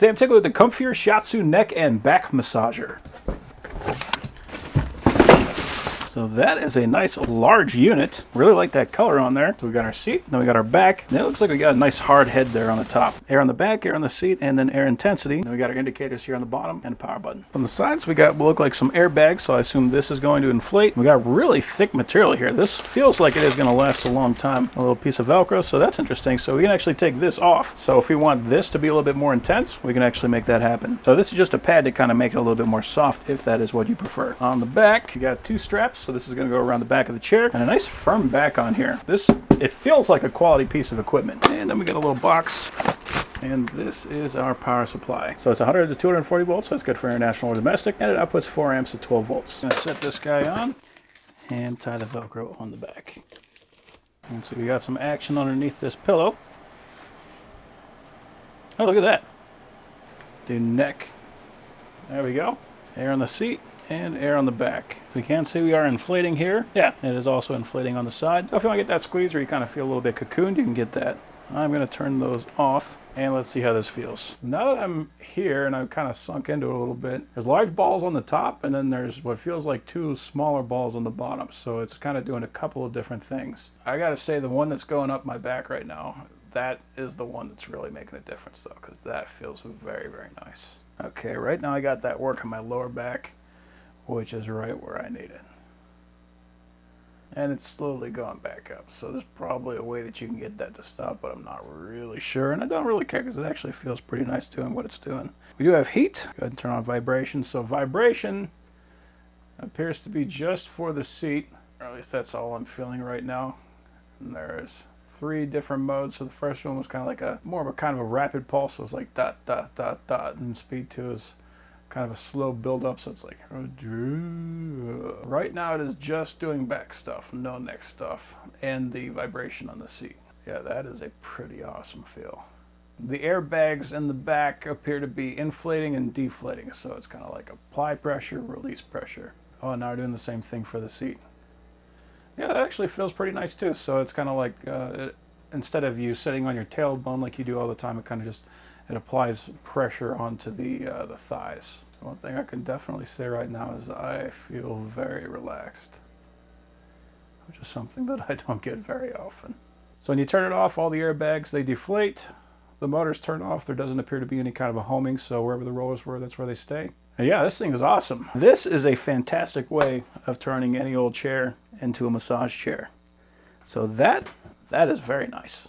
Today I'm taking a look at the COMFIER Shiatsu neck and back massager. So that is a nice large unit. Really like that color on there. So we got our seat, then we got our back. And it looks like we got a nice hard head there on the top. Air on the back, air on the seat, and then air intensity. Then we got our indicators here on the bottom and a power button. From the sides, we got what look like some airbags, so I assume this is going to inflate. We got really thick material here. This feels like it is going to last a long time. A little piece of Velcro, so that's interesting. So we can actually take this off. So if we want this to be a little bit more intense, we can actually make that happen. So this is just a pad to kind of make it a little bit more soft if that is what you prefer. On the back, you got two straps. So this is going to go around the back of the chair and a nice firm back on here. It feels like a quality piece of equipment. And then we got a little box, and this is our power supply. So it's 100 to 240 volts, so it's good for international or domestic, and it outputs 4 amps to 12 volts. I'm gonna set this guy on and tie the Velcro on the back. And so we got some action underneath this pillow. Oh, look at that. Do neck. There we go. Air on the seat and air on the back. We can see we are inflating here. Yeah, it is also inflating on the side. So if you want to get that squeeze or you kind of feel a little bit cocooned, you can get that. I'm going to turn those off and let's see how this feels. Now that I'm here and I've kind of sunk into it a little bit, there's large balls on the top and then there's what feels like two smaller balls on the bottom. So it's kind of doing a couple of different things. I got to say the one that's going up my back right now, that is the one that's really making a difference though, because that feels very, very nice. Okay, right now I got that work on my lower back, which is right where I need it. And it's slowly going back up. So there's probably a way that you can get that to stop, but I'm not really sure. And I don't really care because it actually feels pretty nice doing what it's doing. We do have heat. Go ahead and turn on vibration. So vibration appears to be just for the seat, or at least that's all I'm feeling right now. And there's 3 different modes. So the first one was kind of like more of a kind of a rapid pulse. So it's like dot, dot, dot, dot. And speed 2 is kind of a slow build up, so it's like right now it is just doing back stuff, no neck stuff, and the vibration on the seat. Yeah, that is a pretty awesome feel. The airbags in the back appear to be inflating and deflating, so it's kind of like apply pressure, release pressure. Oh, now we're doing the same thing for the seat. Yeah, that actually feels pretty nice too. So it's kind of like instead of you sitting on your tailbone like you do all the time, it kind of just it applies pressure onto the thighs. So one thing I can definitely say right now is I feel very relaxed, which is something that I don't get very often. So when you turn it off, all the airbags, they deflate. The motors turn off. There doesn't appear to be any kind of a homing, so wherever the rollers were, that's where they stay. And yeah, this thing is awesome. This is a fantastic way of turning any old chair into a massage chair. So that is very nice.